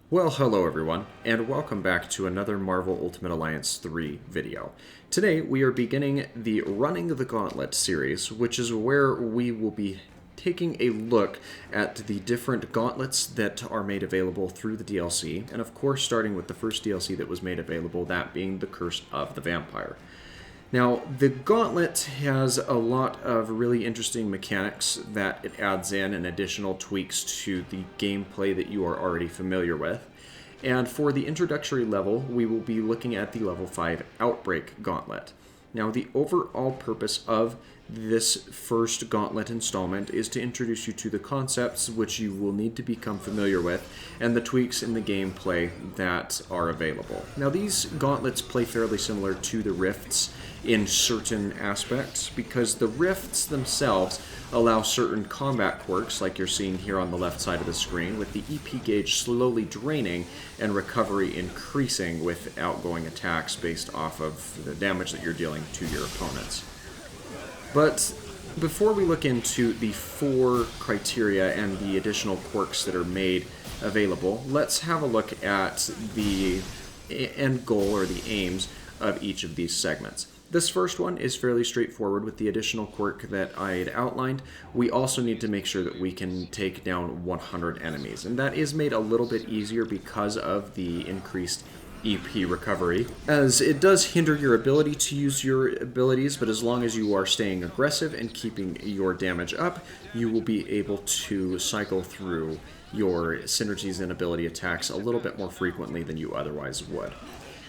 Well, hello everyone, and welcome back to another Marvel Ultimate Alliance 3 video. Today we are beginning the Running the Gauntlet series, which is where we will be taking a look at the different gauntlets that are made available through the DLC, and of course starting with the first DLC that was made available, that being the Curse of the Vampire. Now, the Gauntlet has a lot of really interesting mechanics that it adds in additional tweaks to the gameplay that you are already familiar with. And for the introductory level, we will be looking at the level 5 Outbreak Gauntlet. Now, the overall purpose of this first Gauntlet installment is to introduce you to the concepts which you will need to become familiar with and the tweaks in the gameplay that are available. Now, these gauntlets play fairly similar to the Rifts in certain aspects because the Rifts themselves allow certain combat quirks like you're seeing here on the left side of the screen, with the EP gauge slowly draining and recovery increasing with outgoing attacks based off of the damage that you're dealing to your opponents. But before we look into the 4 criteria and the additional quirks that are made available, let's have a look at the end goal or the aims of each of these segments. This first one is fairly straightforward with the additional quirk that I had outlined. We also need to make sure that we can take down 100 enemies, and that is made a little bit easier because of the increased EP recovery, as it does hinder your ability to use your abilities, but as long as you are staying aggressive and keeping your damage up, you will be able to cycle through your synergies and ability attacks a little bit more frequently than you otherwise would.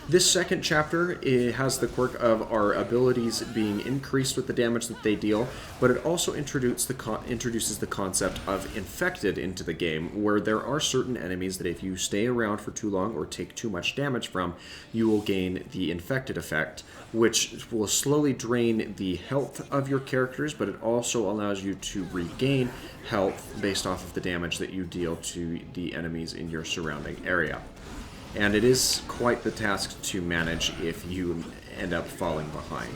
This second chapter, it has the quirk of our abilities being increased with the damage that they deal, but it also introduces the concept of infected into the game, where there are certain enemies that if you stay around for too long or take too much damage from, you will gain the infected effect, which will slowly drain the health of your characters, but it also allows you to regain health based off of the damage that you deal to the enemies in your surrounding area. And it is quite the task to manage if you end up falling behind.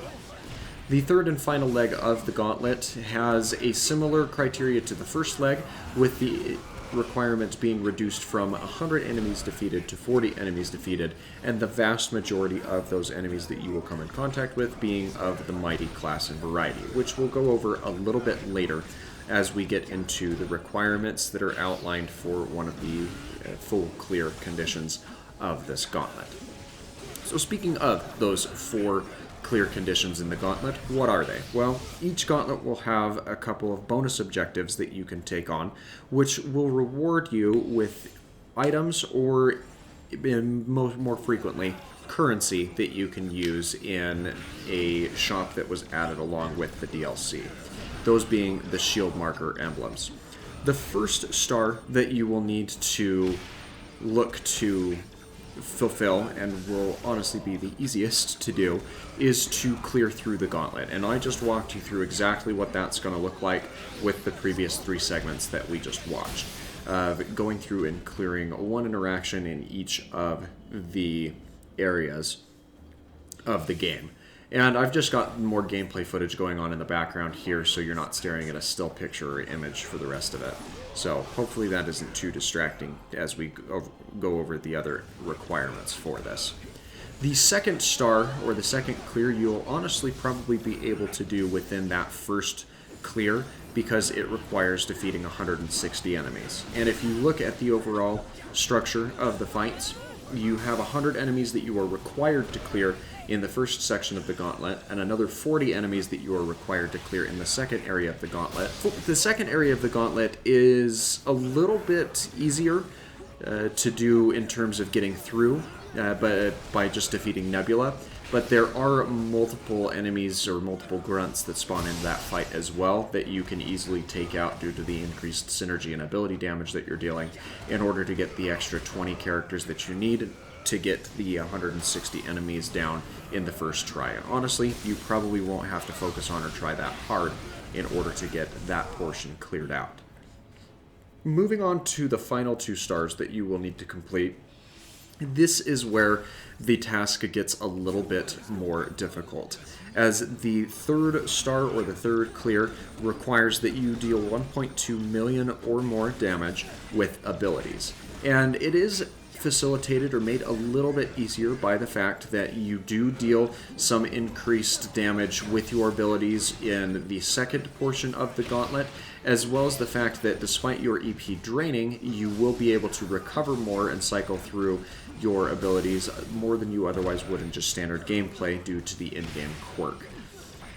The third and final leg of the Gauntlet has a similar criteria to the first leg, with the requirements being reduced from 100 enemies defeated to 40 enemies defeated, and the vast majority of those enemies that you will come in contact with being of the mighty class and variety, which we'll go over a little bit later as we get into the requirements that are outlined for one of the full clear conditions of this gauntlet. So speaking of those 4 clear conditions in the gauntlet, what are they? Well, each gauntlet will have a couple of bonus objectives that you can take on, which will reward you with items or, more frequently, currency that you can use in a shop that was added along with the DLC. Those being the shield marker emblems. The first star that you will need to look to fulfill, and will honestly be the easiest to do, is to clear through the gauntlet. And I just walked you through exactly what that's going to look like with the previous 3 segments that we just watched. Going through and clearing 1 interaction in each of the areas of the game. And I've just got more gameplay footage going on in the background here, so you're not staring at a still picture or image for the rest of it. So hopefully that isn't too distracting as we go over the other requirements for this. The second star, or the second clear, you'll honestly probably be able to do within that first clear, because it requires defeating 160 enemies. And if you look at the overall structure of the fights, you have 100 enemies that you are required to clear in the first section of the gauntlet, and another 40 enemies that you are required to clear in the second area of the gauntlet. The second area of the gauntlet is a little bit easier to do in terms of getting through, but by just defeating Nebula. But there are multiple enemies or multiple grunts that spawn into that fight as well that you can easily take out due to the increased synergy and ability damage that you're dealing in order to get the extra 20 characters that you need to get the 160 enemies down in the first try. And honestly, you probably won't have to focus on or try that hard in order to get that portion cleared out. Moving on to the final 2 stars that you will need to complete. This is where the task gets a little bit more difficult, as the third star or the third clear requires that you deal 1.2 million or more damage with abilities. And it is facilitated or made a little bit easier by the fact that you do deal some increased damage with your abilities in the second portion of the Gauntlet, as well as the fact that despite your EP draining, you will be able to recover more and cycle through your abilities more than you otherwise would in just standard gameplay due to the in-game quirk.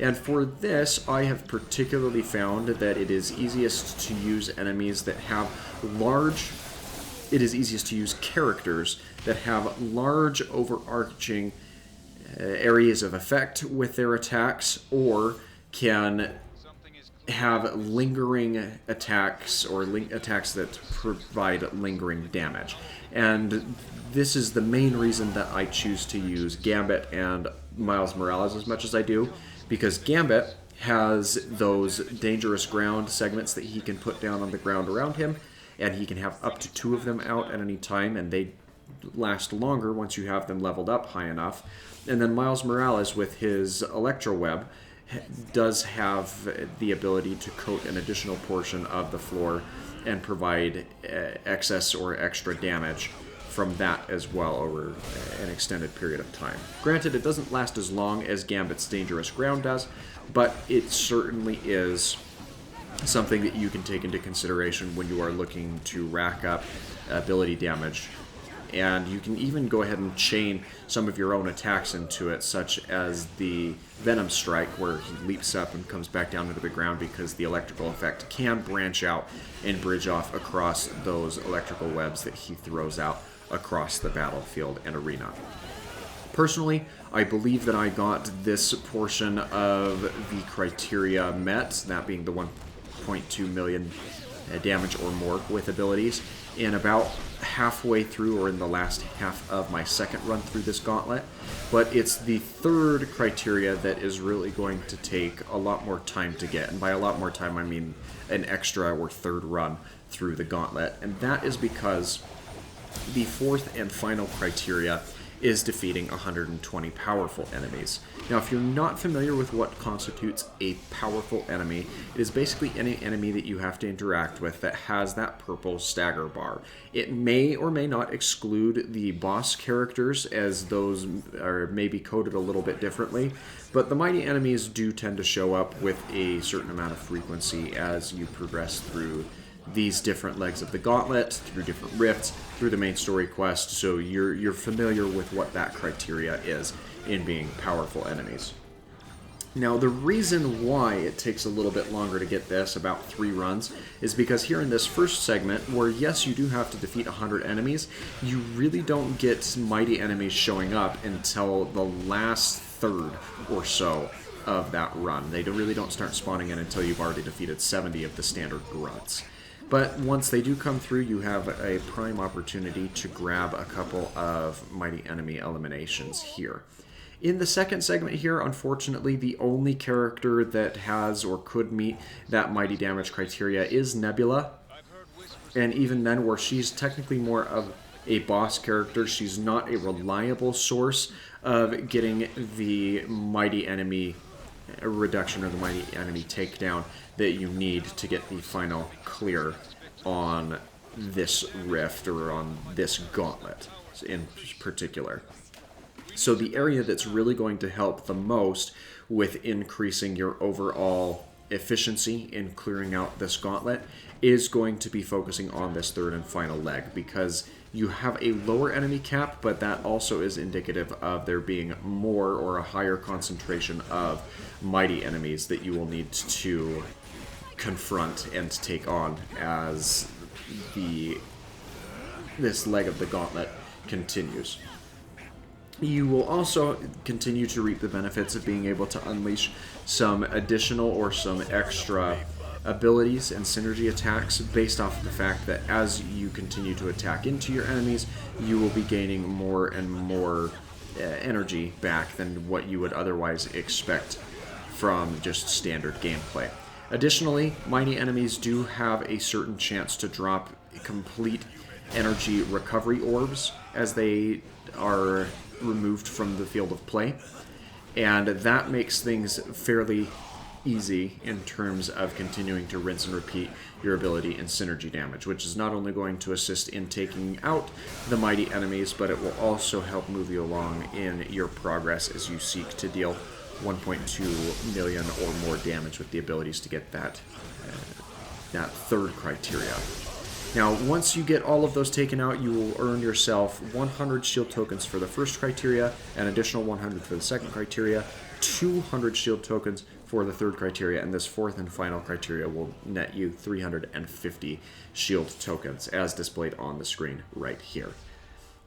And for this, I have particularly found that it is easiest to use enemies that have it is easiest to use characters that have large overarching areas of effect with their attacks, or can have lingering attacks or attacks that provide lingering damage. And this is the main reason that I choose to use Gambit and Miles Morales as much as I do, because Gambit has those dangerous ground segments that he can put down on the ground around him, and he can have up to 2 of them out at any time, and they last longer once you have them leveled up high enough. And then Miles Morales, with his Electro Web, does have the ability to coat an additional portion of the floor and provide excess or extra damage from that as well over an extended period of time. Granted, it doesn't last as long as Gambit's Dangerous Ground does, but it certainly is something that you can take into consideration when you are looking to rack up ability damage. And you can even go ahead and chain some of your own attacks into it, such as the Venom Strike, where he leaps up and comes back down into the ground because the electrical effect can branch out and bridge off across those electrical webs that he throws out across the battlefield and arena. Personally, I believe that I got this portion of the criteria met, that being the 1.2 million damage or more with abilities, in about halfway through, or in the last half of my second run through this Gauntlet. But it's the third criteria that is really going to take a lot more time to get, and by a lot more time I mean an extra or third run through the Gauntlet, and that is because the fourth and final criteria is defeating 120 powerful enemies. Now, if you're not familiar with what constitutes a powerful enemy, it is basically any enemy that you have to interact with that has that purple stagger bar. It may or may not exclude the boss characters, as those are maybe coded a little bit differently, but the mighty enemies do tend to show up with a certain amount of frequency as you progress through these different legs of the Gauntlet, through different rifts, through the main story quest, so you're familiar with what that criteria is in being powerful enemies. Now, the reason why it takes a little bit longer to get this, about 3 runs, is because here in this first segment, where yes, you do have to defeat 100 enemies, you really don't get mighty enemies showing up until the last third or so of that run. They really don't start spawning in until you've already defeated 70 of the standard grunts. But once they do come through, you have a prime opportunity to grab a couple of mighty enemy eliminations here. In the second segment here, unfortunately, the only character that has or could meet that mighty damage criteria is Nebula. And even then, where she's technically more of a boss character, she's not a reliable source of getting the mighty enemy reduction or the mighty enemy takedown that you need to get the final clear on this rift or on this Gauntlet in particular. So the area that's really going to help the most with increasing your overall efficiency in clearing out this Gauntlet is going to be focusing on this third and final leg, because you have a lower enemy cap, but that also is indicative of there being more or a higher concentration of mighty enemies that you will need to confront and take on as this leg of the Gauntlet continues. You will also continue to reap the benefits of being able to unleash some additional or some extra abilities and synergy attacks based off of the fact that as you continue to attack into your enemies, you will be gaining more and more energy back than what you would otherwise expect from just standard gameplay. Additionally, mighty enemies do have a certain chance to drop complete energy recovery orbs as they are removed from the field of play, and that makes things fairly easy in terms of continuing to rinse and repeat your ability in synergy damage, which is not only going to assist in taking out the mighty enemies, but it will also help move you along in your progress as you seek to deal 1.2 million or more damage with the abilities to get that third criteria. Now, once you get all of those taken out, you will earn yourself 100 shield tokens for the first criteria, an additional 100 for the second criteria, 200 shield tokens for the third criteria, and this fourth and final criteria will net you 350 shield tokens, as displayed on the screen right here.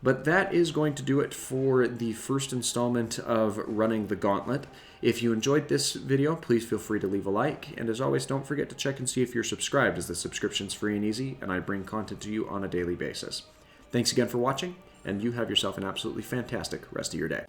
But that is going to do it for the first installment of running the Gauntlet. If you enjoyed this video, please feel free to leave a like, and as always, don't forget to check and see if you're subscribed, as the subscription's free and easy, and I bring content to you on a daily basis. Thanks again for watching, and you have yourself an absolutely fantastic rest of your day.